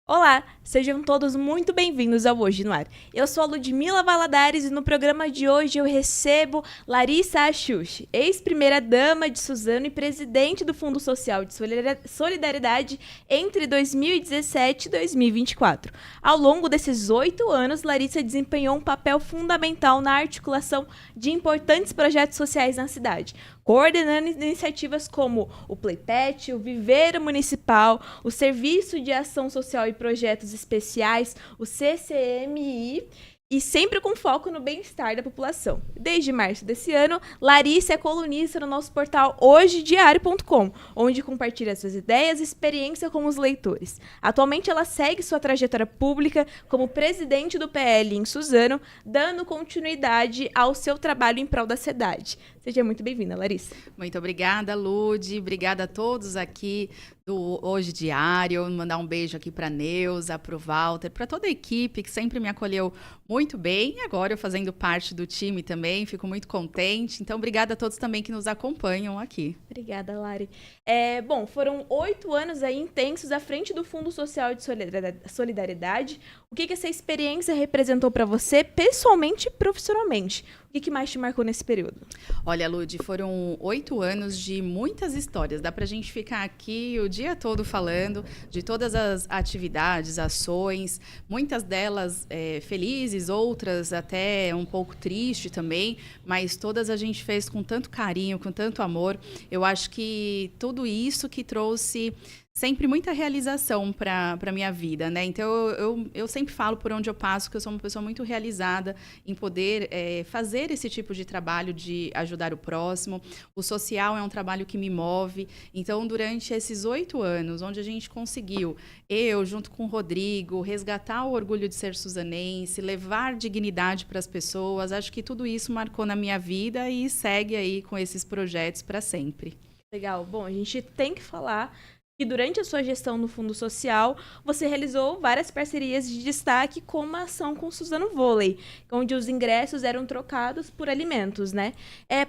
Olá, sejam todos muito bem-vindos ao Hoje no Ar. Eu sou a Ludmila Valadares e no programa de hoje eu recebo Larissa Axuxi, ex-primeira-dama de Suzano e presidente do Fundo Social de Solidariedade entre 2017 e 2024. Ao longo desses 8 anos, Larissa desempenhou um papel fundamental na articulação de importantes projetos sociais na cidade, coordenando iniciativas como o Playpet, o Viveiro Municipal, o Serviço de Ação Social e Projetos Especiais, o CCMI, e sempre com foco no bem-estar da população. Desde março desse ano, Larissa é colunista no nosso portal hojediario.com, onde compartilha suas ideias e experiência com os leitores. Atualmente, ela segue sua trajetória pública como presidente do PL em Suzano, dando continuidade ao seu trabalho em prol da cidade. Seja muito bem-vinda, Larissa. Muito obrigada, Lud. Obrigada a todos aqui do Hoje Diário. Mandar um beijo aqui para a Neuza, para o Walter, para toda a equipe que sempre me acolheu muito bem. E agora eu fazendo parte do time também, fico muito contente. Então, obrigada a todos também que nos acompanham aqui. Obrigada, Lari. Bom, foram 8 anos aí intensos à frente do Fundo Social de Solidariedade. O que essa experiência representou para você, pessoalmente e profissionalmente? O que mais te marcou nesse período? Olha, Lud, foram 8 anos de muitas histórias. Dá pra gente ficar aqui o dia todo falando de todas as atividades, ações, muitas delas felizes, outras até um pouco tristes também, mas todas a gente fez com tanto carinho, com tanto amor. Eu acho que tudo isso que trouxe sempre muita realização para a minha vida, né? Então, eu sempre falo por onde eu passo que eu sou uma pessoa muito realizada em poder fazer esse tipo de trabalho de ajudar o próximo. O social é um trabalho que me move. Então, durante esses 8 anos, onde a gente conseguiu, eu, junto com o Rodrigo, resgatar o orgulho de ser suzanense, levar dignidade para as pessoas, acho que tudo isso marcou na minha vida e segue aí com esses projetos para sempre. Legal. Bom, a gente tem que falar que durante a sua gestão no Fundo Social, você realizou várias parcerias de destaque, como a ação com o Suzano Vôlei, onde os ingressos eram trocados por alimentos, né?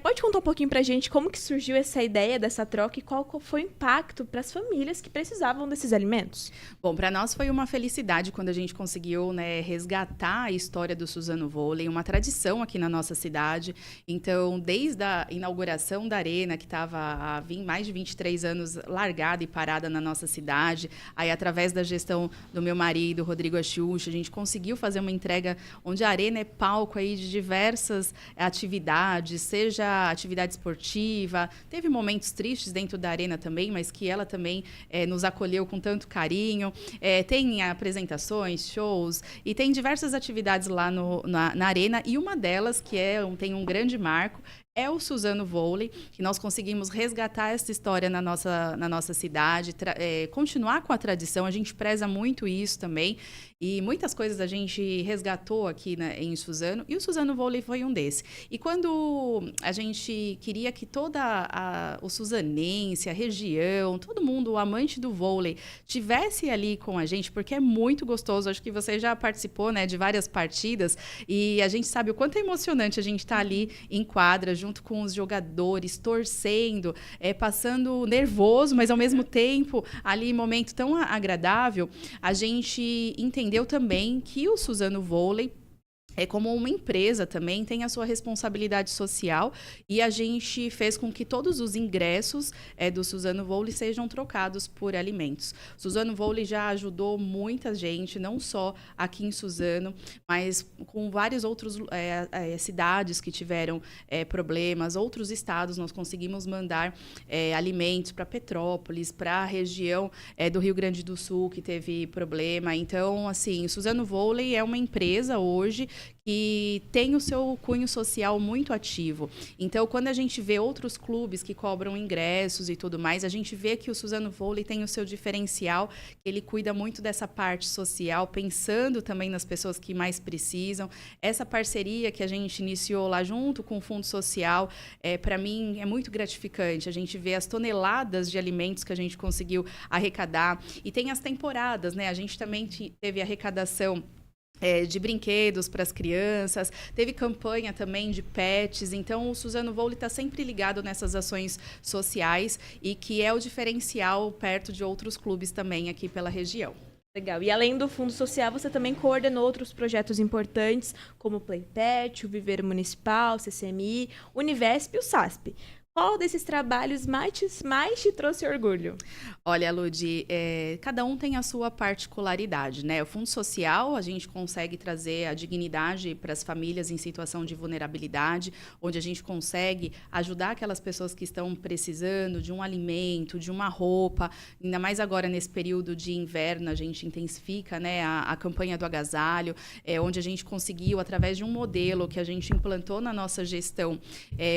Pode contar um pouquinho pra gente como que surgiu essa ideia dessa troca e qual foi o impacto para as famílias que precisavam desses alimentos? Bom, para nós foi uma felicidade quando a gente conseguiu, né, resgatar a história do Suzano Vôlei, uma tradição aqui na nossa cidade. Então, desde a inauguração da arena, que estava há mais de 23 anos largada e parada na nossa cidade, aí através da gestão do meu marido, Rodrigo Axuxi, a gente conseguiu fazer uma entrega onde a arena é palco aí de diversas atividades, seja atividade esportiva, teve momentos tristes dentro da arena também, mas que ela também nos acolheu com tanto carinho, tem apresentações, shows, e tem diversas atividades lá na arena, e uma delas, que tem um grande marco, é o Suzano Vôlei, que nós conseguimos resgatar essa história na nossa cidade, continuar com a tradição, a gente preza muito isso também, e muitas coisas a gente resgatou aqui em Suzano, e o Suzano Vôlei foi um desses. E quando a gente queria que o suzanense, a região, todo mundo, o amante do vôlei, tivesse ali com a gente, porque é muito gostoso, acho que você já participou, né, de várias partidas, e a gente sabe o quanto é emocionante a gente estar ali em quadra, junto com os jogadores, torcendo, passando nervoso, mas ao mesmo tempo, ali, momento tão agradável, a gente entendeu também que o Suzano Vôlei como uma empresa também tem a sua responsabilidade social e a gente fez com que todos os ingressos do Suzano Vôlei sejam trocados por alimentos. Suzano Vôlei já ajudou muita gente, não só aqui em Suzano, mas com várias outras cidades que tiveram problemas, outros estados nós conseguimos mandar alimentos para Petrópolis, para a região do Rio Grande do Sul que teve problema. Então, assim, Suzano Vôlei é uma empresa hoje que tem o seu cunho social muito ativo. Então, quando a gente vê outros clubes que cobram ingressos e tudo mais, a gente vê que o Suzano Vôlei tem o seu diferencial, ele cuida muito dessa parte social, pensando também nas pessoas que mais precisam. Essa parceria que a gente iniciou lá junto com o Fundo Social, para mim, é muito gratificante. A gente vê as toneladas de alimentos que a gente conseguiu arrecadar. E tem as temporadas, né? A gente também teve arrecadação de brinquedos para as crianças, teve campanha também de pets, então o Suzano Vôlei está sempre ligado nessas ações sociais e que é o diferencial perto de outros clubes também aqui pela região. Legal. E além do Fundo Social, você também coordenou outros projetos importantes, como o Playpet, o Viveiro Municipal, o CCMI, o Univesp e o SASP. Qual desses trabalhos mais te trouxe orgulho? Olha, Ludi, cada um tem a sua particularidade, né? O Fundo Social, a gente consegue trazer a dignidade para as famílias em situação de vulnerabilidade, onde a gente consegue ajudar aquelas pessoas que estão precisando de um alimento, de uma roupa. Ainda mais agora, nesse período de inverno, a gente intensifica, né, a campanha do agasalho, onde a gente conseguiu, através de um modelo que a gente implantou na nossa gestão,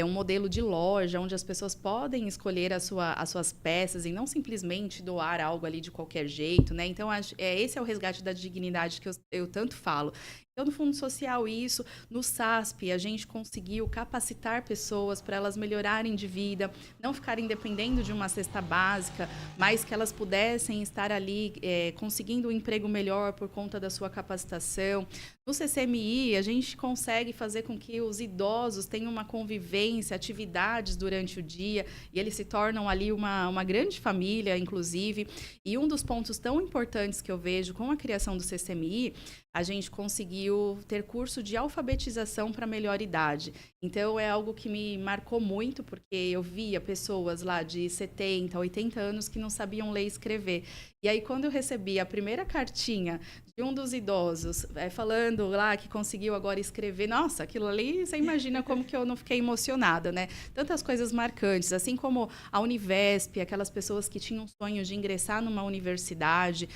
um modelo de loja, onde as pessoas podem escolher as suas peças e não simplesmente doar algo ali de qualquer jeito, né? Então, esse é o resgate da dignidade que eu tanto falo. Então, no Fundo Social, isso. No SASP, a gente conseguiu capacitar pessoas para elas melhorarem de vida, não ficarem dependendo de uma cesta básica, mas que elas pudessem estar ali conseguindo um emprego melhor por conta da sua capacitação. No CCMI, a gente consegue fazer com que os idosos tenham uma convivência, atividades durante o dia, e eles se tornam ali uma grande família, inclusive. E um dos pontos tão importantes que eu vejo com a criação do CCMI, a gente conseguiu ter curso de alfabetização para melhor idade. Então, é algo que me marcou muito, porque eu via pessoas lá de 70, 80 anos que não sabiam ler e escrever. E aí, quando eu recebi a primeira cartinha de um dos idosos falando lá que conseguiu agora escrever, nossa, aquilo ali, você imagina como que eu não fiquei emocionada, né? Tantas coisas marcantes, assim como a Univesp, aquelas pessoas que tinham sonhos de ingressar numa universidade,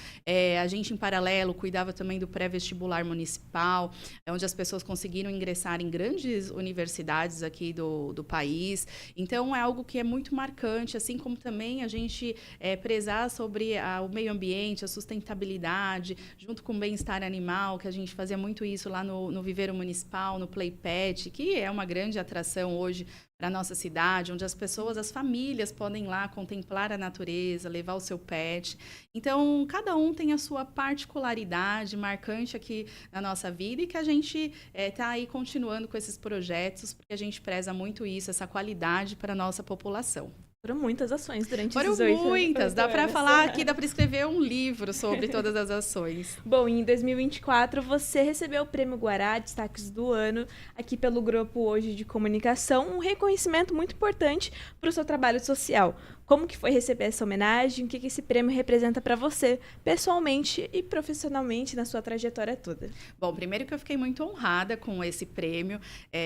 a gente, em paralelo, cuidava também do pré-vestibular municipal, onde as pessoas conseguiram ingressar em grandes universidades aqui do país. Então, é algo que é muito marcante, assim como também a gente prezar sobre o meio ambiente, a sustentabilidade, junto com o bem-estar animal, que a gente fazia muito isso lá no Viveiro Municipal, no Playpet, que é uma grande atração hoje para a nossa cidade, onde as pessoas, as famílias podem ir lá contemplar a natureza, levar o seu pet. Então, cada um tem a sua particularidade marcante aqui na nossa vida e que a gente está aí continuando com esses projetos, porque a gente preza muito isso, essa qualidade para a nossa população. Foram muitas ações durante Foram esses 8 muitas, dá para anos. falar aqui, dá para escrever um livro sobre todas as ações. Bom, em 2024 você recebeu o Prêmio Guará Destaques do Ano aqui pelo Grupo Hoje de Comunicação, um reconhecimento muito importante para o seu trabalho social. Como que foi receber essa homenagem? O que esse prêmio representa para você, pessoalmente e profissionalmente, na sua trajetória toda? Bom, primeiro que eu fiquei muito honrada com esse prêmio,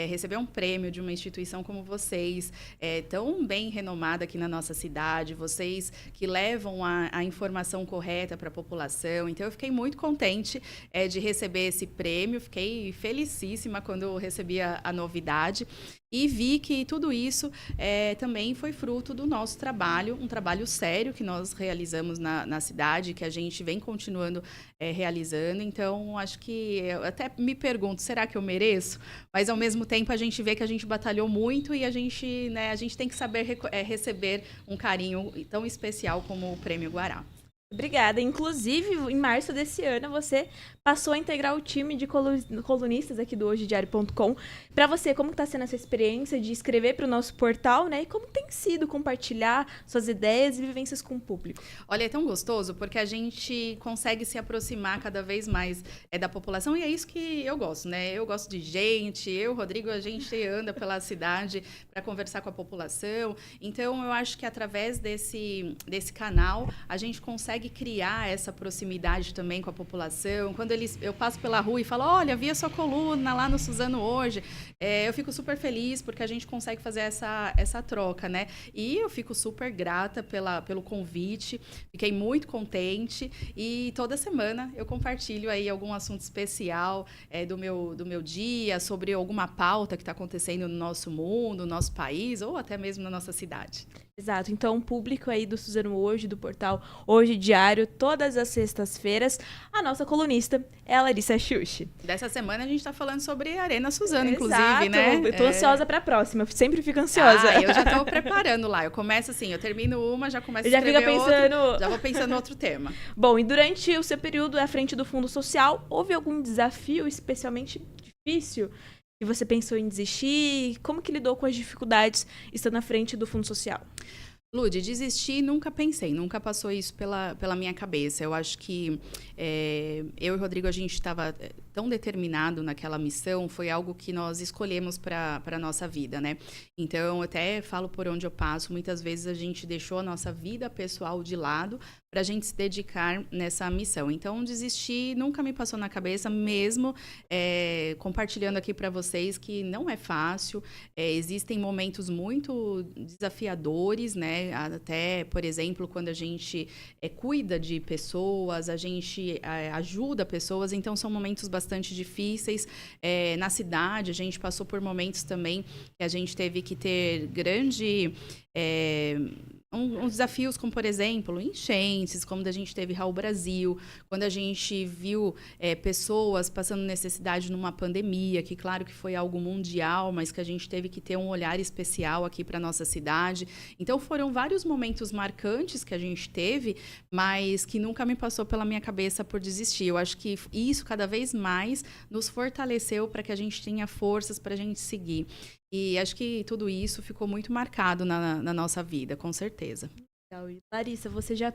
receber um prêmio de uma instituição como vocês, tão bem renomada aqui na nossa cidade, vocês que levam a informação correta para a população. Então, eu fiquei muito contente de receber esse prêmio, fiquei felicíssima quando eu recebi a novidade. E vi que tudo isso também foi fruto do nosso trabalho, um trabalho sério que nós realizamos na cidade, que a gente vem continuando realizando. Então, acho que eu até me pergunto, será que eu mereço? Mas, ao mesmo tempo, a gente vê que a gente batalhou muito e a gente tem que saber receber um carinho tão especial como o Prêmio Guará. Obrigada. Inclusive, em março desse ano, você passou a integrar o time de colunistas aqui do hojediario.com. Para você, como está sendo essa experiência de escrever para o nosso portal, né? E como tem sido compartilhar suas ideias e vivências com o público? Olha, é tão gostoso porque a gente consegue se aproximar cada vez mais da população e é isso que eu gosto, né? Eu gosto de gente, Rodrigo, a gente anda pela cidade para conversar com a população. Então, eu acho que através desse canal, a gente consegue criar essa proximidade também com a população. Quando eu passo pela rua e falo, olha, vi a sua coluna lá no Suzano hoje, eu fico super feliz porque a gente consegue fazer essa troca, né? E eu fico super grata pelo convite, fiquei muito contente e toda semana eu compartilho aí algum assunto especial do meu dia, sobre alguma pauta que está acontecendo no nosso mundo, no nosso país ou até mesmo na nossa cidade. Exato. Então, o público aí do Suzano Hoje, do portal Hoje Diário, todas as sextas-feiras, a nossa colunista é a Larissa Xuxi. Dessa semana a gente está falando sobre a Arena Suzano, Exato. Inclusive, né? Eu tô ansiosa para a próxima, eu sempre fico ansiosa. Eu já estou preparando lá. Eu começo assim, eu termino uma, já começo a escrever fica pensando... outra, já vou pensando em outro tema. Bom, e durante o seu período à frente do Fundo Social, houve algum desafio especialmente difícil que você pensou em desistir? Como que lidou com as dificuldades estando à frente do Fundo Social? Lude, desistir nunca pensei, nunca passou isso pela minha cabeça. Eu acho que eu e o Rodrigo, a gente estava tão determinado naquela missão, foi algo que nós escolhemos para a nossa vida, né? Então, eu até falo por onde eu passo, muitas vezes a gente deixou a nossa vida pessoal de lado para a gente se dedicar nessa missão. Então, desistir nunca me passou na cabeça, mesmo compartilhando aqui para vocês que não é fácil, existem momentos muito desafiadores, né? Até, por exemplo, quando a gente cuida de pessoas, a gente ajuda pessoas, então são momentos bastante difíceis. Na cidade, a gente passou por momentos também que a gente teve que ter grande... uns desafios como, por exemplo, enchentes, como a gente teve Raul Brasil, quando a gente viu pessoas passando necessidade numa pandemia, que claro que foi algo mundial, mas que a gente teve que ter um olhar especial aqui para nossa cidade. Então, foram vários momentos marcantes que a gente teve, mas que nunca me passou pela minha cabeça por desistir. Eu acho que isso cada vez mais nos fortaleceu para que a gente tenha forças para a gente seguir. E acho que tudo isso ficou muito marcado na nossa vida, com certeza. Larissa, você já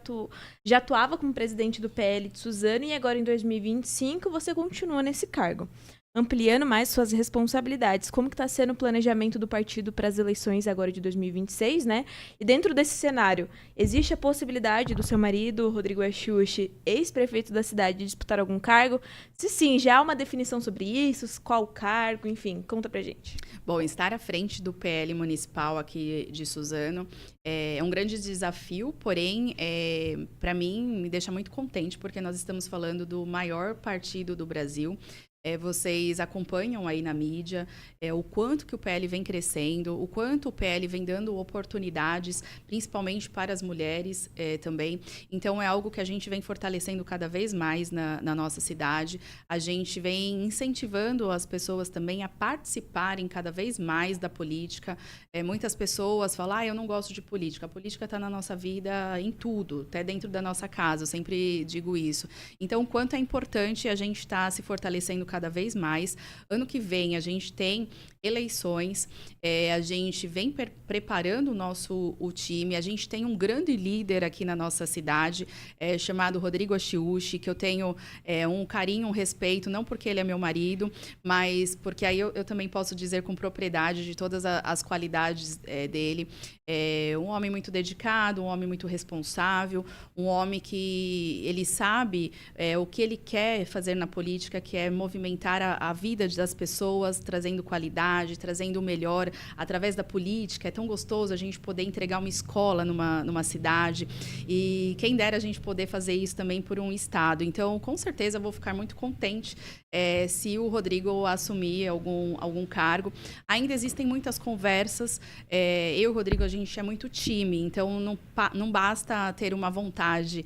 atuava como presidente do PL de Suzano e agora em 2025 você continua nesse cargo, ampliando mais suas responsabilidades. Como que está sendo o planejamento do partido para as eleições agora de 2026, né? E dentro desse cenário, existe a possibilidade do seu marido, Rodrigo Axuxi, ex-prefeito da cidade, de disputar algum cargo? Se sim, já há uma definição sobre isso? Qual cargo? Enfim, conta pra gente. Bom, estar à frente do PL municipal aqui de Suzano é um grande desafio, porém, para mim, me deixa muito contente, porque nós estamos falando do maior partido do Brasil. Vocês acompanham aí na mídia o quanto que o PL vem crescendo, o quanto o PL vem dando oportunidades, principalmente para as mulheres também. Então, é algo que a gente vem fortalecendo cada vez mais na nossa cidade. A gente vem incentivando as pessoas também a participarem cada vez mais da política. Muitas pessoas falam, eu não gosto de política. A política está na nossa vida em tudo, até dentro da nossa casa. Eu sempre digo isso. Então, o quanto é importante a gente estar se fortalecendo cada vez mais. Ano que vem a gente tem eleições, a gente vem preparando o time, a gente tem um grande líder aqui na nossa cidade, chamado Rodrigo Axuxi, que eu tenho um carinho, um respeito, não porque ele é meu marido, mas porque aí eu também posso dizer com propriedade de todas as qualidades dele. Um homem muito dedicado, um homem muito responsável, um homem que ele sabe o que ele quer fazer na política, que é movimentar a vida das pessoas, trazendo qualidade, trazendo o melhor através da política. É tão gostoso a gente poder entregar uma escola numa cidade e quem dera a gente poder fazer isso também por um estado. Então, com certeza, eu vou ficar muito contente se o Rodrigo assumir algum cargo. Ainda existem muitas conversas. Eu e o Rodrigo, a gente é muito time, então não basta ter uma vontade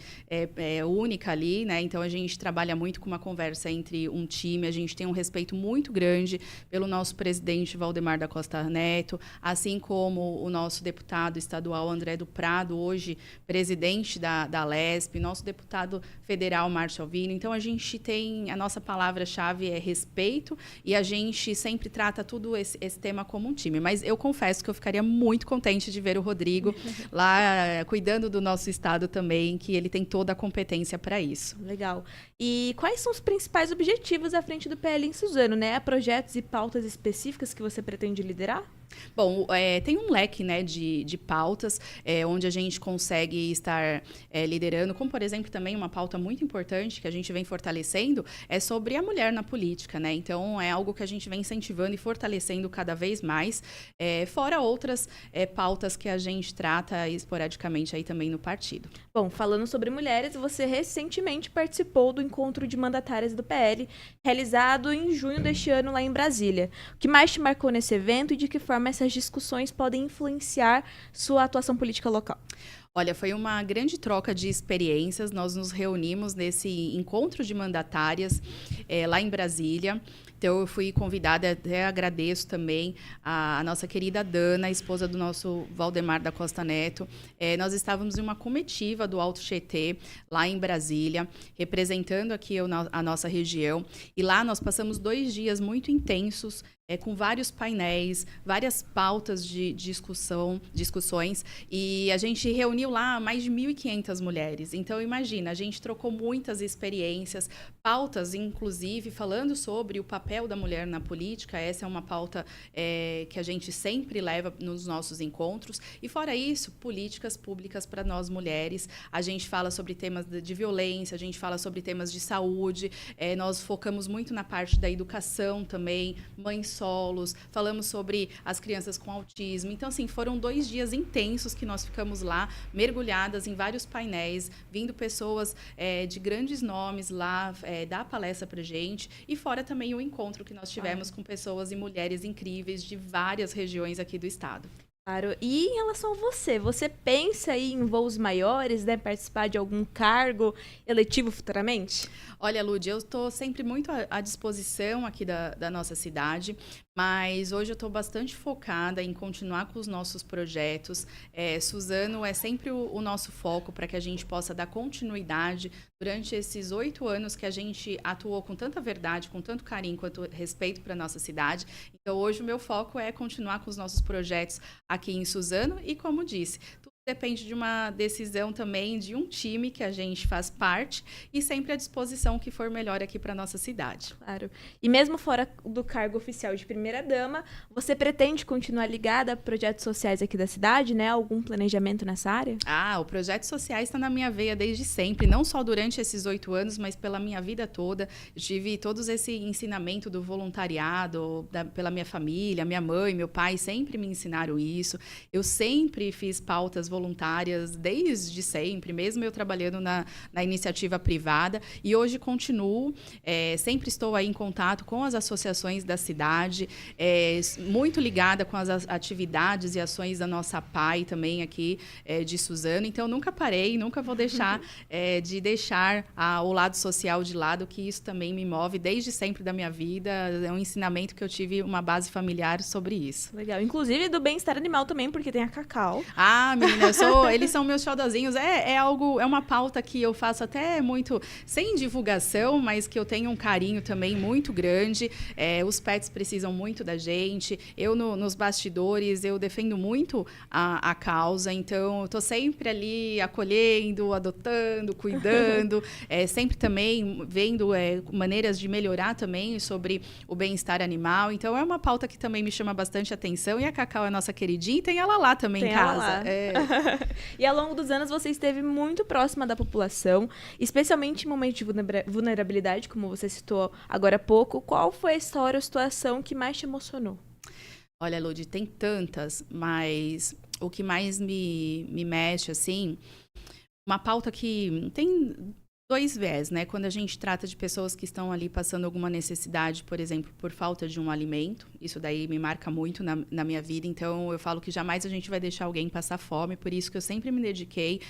única ali, né? Então, a gente trabalha muito com uma conversa entre um time, a gente tem um respeito muito grande pelo nosso presidente Valdemar da Costa Neto, assim como o nosso deputado estadual André do Prado, hoje presidente da Lesp, nosso deputado federal Márcio Alvino. Então, a gente tem, a nossa palavra-chave é respeito e a gente sempre trata tudo esse tema como um time. Mas eu confesso que eu ficaria muito contente de ver o Rodrigo lá cuidando do nosso estado também, que ele tem toda a competência para isso. Legal. E quais são os principais objetivos à frente do PL em Suzano, né? Há projetos e pautas específicas que você pretende liderar? Bom, tem um leque, né, de pautas onde a gente consegue estar liderando, como, por exemplo, também uma pauta muito importante que a gente vem fortalecendo é sobre a mulher na política, né? Então, é algo que a gente vem incentivando e fortalecendo cada vez mais, fora outras pautas que a gente trata esporadicamente aí também no partido. Bom, falando sobre mulheres, você recentemente participou do encontro de mandatárias do PL, realizado em junho deste ano lá em Brasília. O que mais te marcou nesse evento e de que forma essas discussões podem influenciar sua atuação política local? Olha, foi uma grande troca de experiências. Nós nos reunimos nesse encontro de mandatárias. lá em Brasília. Então, eu fui convidada, até agradeço também a nossa querida Dana, esposa do nosso Valdemar da Costa Neto. Nós estávamos em uma comitiva do Alto Tietê, lá em Brasília, representando aqui a nossa região. E lá nós passamos 2 dias muito intensos, com vários painéis, várias pautas de discussões, e a gente reuniu lá mais de 1.500 mulheres. Então, imagina, a gente trocou muitas experiências, pautas, inclusive, falando sobre o papel da mulher na política. Essa é uma pauta que a gente sempre leva nos nossos encontros. E, fora isso, políticas públicas para nós mulheres. A gente fala sobre temas de violência, a gente fala sobre temas de saúde, nós focamos muito na parte da educação também, mães solos, falamos sobre as crianças com autismo. Então, assim, foram 2 dias intensos que nós ficamos lá, mergulhadas em vários painéis, vindo pessoas de grandes nomes lá dar palestra pra gente, e fora também o encontro que nós tivemos com pessoas e mulheres incríveis de várias regiões aqui do estado. Claro. E em relação a você pensa aí em voos maiores, né? Participar de algum cargo eletivo futuramente? Olha, Lud, eu estou sempre muito à disposição aqui da nossa cidade, mas hoje eu estou bastante focada em continuar com os nossos projetos. Suzano é sempre o nosso foco para que a gente possa dar continuidade durante esses 8 anos que a gente atuou com tanta verdade, com tanto carinho, quanto respeito para a nossa cidade. Então, hoje o meu foco é continuar com os nossos projetos aqui em Suzano e, como disse, depende de uma decisão também de um time que a gente faz parte e sempre à disposição que for melhor aqui para nossa cidade. Claro. E mesmo fora do cargo oficial de primeira-dama, você pretende continuar ligada a projetos sociais aqui da cidade, né? Algum planejamento nessa área? O projeto social está na minha veia desde sempre, não só durante esses 8 anos, mas pela minha vida toda. Eu tive todo esse ensinamento do voluntariado, pela minha família, minha mãe, meu pai sempre me ensinaram isso. Eu sempre fiz pautas voluntárias desde sempre, mesmo eu trabalhando na iniciativa privada, e hoje continuo, sempre estou aí em contato com as associações da cidade, muito ligada com as atividades e ações da nossa PAI também aqui de Suzano, então nunca parei, nunca vou deixar de deixar o lado social de lado, que isso também me move desde sempre da minha vida, é um ensinamento que eu tive uma base familiar sobre isso. Legal, inclusive do bem-estar animal também, porque tem a Cacau. Menina, eles são meus xodozinhos. É uma pauta que eu faço até muito sem divulgação, mas que eu tenho um carinho também muito grande. Os pets precisam muito da gente. Eu, nos bastidores, eu defendo muito a causa. Então, eu estou sempre ali acolhendo, adotando, cuidando. Sempre também vendo maneiras de melhorar também sobre o bem-estar animal. Então, é uma pauta que também me chama bastante atenção. E a Cacau é a nossa queridinha, e tem ela lá também em casa. E ao longo dos anos você esteve muito próxima da população, especialmente em momentos de vulnerabilidade, como você citou agora há pouco. Qual foi a história ou situação que mais te emocionou? Olha, Lud, tem tantas, mas o que mais me mexe, assim, uma pauta que tem 2 viés, né? Quando a gente trata de pessoas que estão ali passando alguma necessidade, por exemplo, por falta de um alimento, isso daí me marca muito na minha vida, então eu falo que jamais a gente vai deixar alguém passar fome, por isso que eu sempre me dediquei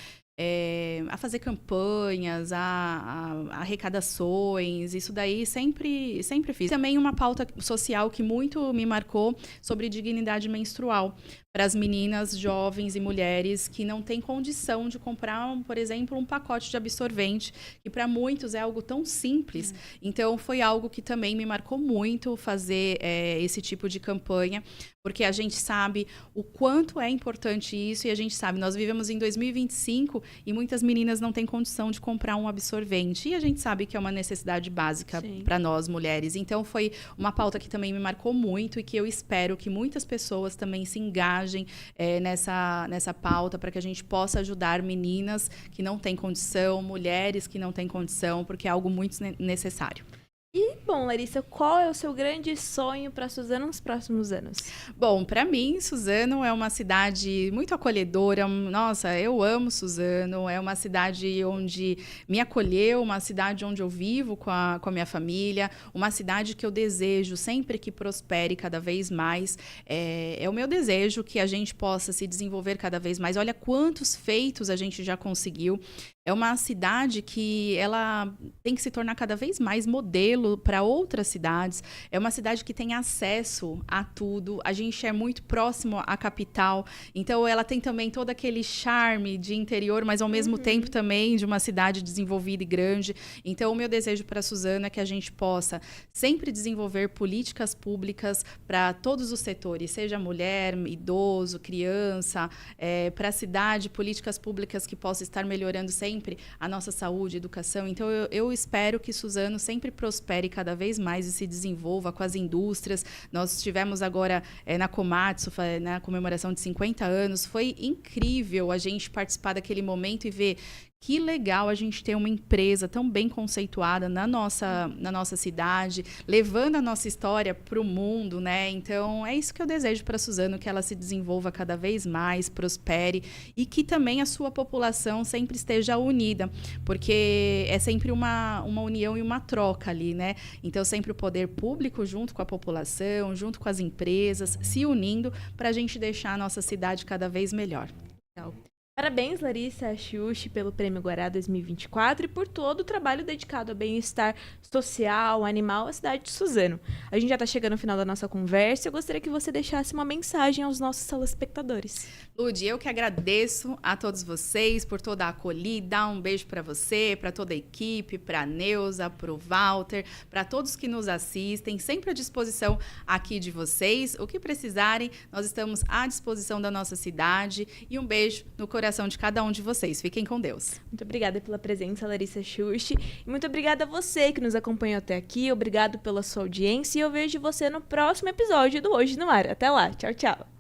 a fazer campanhas, a arrecadações, isso daí sempre fiz. Também uma pauta social que muito me marcou sobre dignidade menstrual, para as meninas, jovens e mulheres que não têm condição de comprar, por exemplo, um pacote de absorvente, que para muitos é algo tão simples. Então, foi algo que também me marcou muito fazer esse tipo de campanha, porque a gente sabe o quanto é importante isso, e a gente sabe, nós vivemos em 2025 e muitas meninas não têm condição de comprar um absorvente, e a gente sabe que é uma necessidade básica para nós, mulheres. Então, foi uma pauta que também me marcou muito e que eu espero que muitas pessoas também se engajem nessa pauta, para que a gente possa ajudar meninas que não têm condição, mulheres que não têm condição, porque é algo muito necessário. E, bom, Larissa, qual é o seu grande sonho para Suzano nos próximos anos? Bom, para mim, Suzano é uma cidade muito acolhedora. Nossa, eu amo Suzano. É uma cidade onde me acolheu, uma cidade onde eu vivo com a minha família, uma cidade que eu desejo sempre que prospere cada vez mais. É o meu desejo que a gente possa se desenvolver cada vez mais. Olha quantos feitos a gente já conseguiu. É uma cidade que ela tem que se tornar cada vez mais modelo modelo para outras cidades. É uma cidade que tem acesso a tudo. A gente é muito próximo à capital, então ela tem também todo aquele charme de interior, mas ao mesmo tempo também de uma cidade desenvolvida e grande. Então, o meu desejo para a Suzano é que a gente possa sempre desenvolver políticas públicas para todos os setores, seja mulher, idoso, criança, para a cidade, políticas públicas que possam estar melhorando sempre a nossa saúde, educação. Então, eu espero que Suzano sempre prospere cada vez mais e se desenvolva com as indústrias. Nós estivemos agora na Komatsu, na comemoração de 50 anos. Foi incrível a gente participar daquele momento e ver que legal a gente ter uma empresa tão bem conceituada na nossa cidade, levando a nossa história para o mundo, né? Então, é isso que eu desejo para a Suzano, que ela se desenvolva cada vez mais, prospere e que também a sua população sempre esteja unida, porque é sempre uma união e uma troca ali, né? Então, sempre o poder público junto com a população, junto com as empresas, se unindo para a gente deixar a nossa cidade cada vez melhor. Legal. Parabéns, Larissa Xuxi, pelo Prêmio Guará 2024 e por todo o trabalho dedicado ao bem-estar social, animal, à cidade de Suzano. A gente já está chegando no final da nossa conversa e eu gostaria que você deixasse uma mensagem aos nossos telespectadores. Lud, eu que agradeço a todos vocês por toda a acolhida. Um beijo para você, para toda a equipe, para a Neuza, para o Walter, para todos que nos assistem, sempre à disposição aqui de vocês. O que precisarem, nós estamos à disposição da nossa cidade. E um beijo no coração de cada um de vocês. Fiquem com Deus. Muito obrigada pela presença, Larissa Xuxi. E muito obrigada a você que nos acompanhou até aqui. Obrigado pela sua audiência e eu vejo você no próximo episódio do Hoje no Ar. Até lá. Tchau, tchau.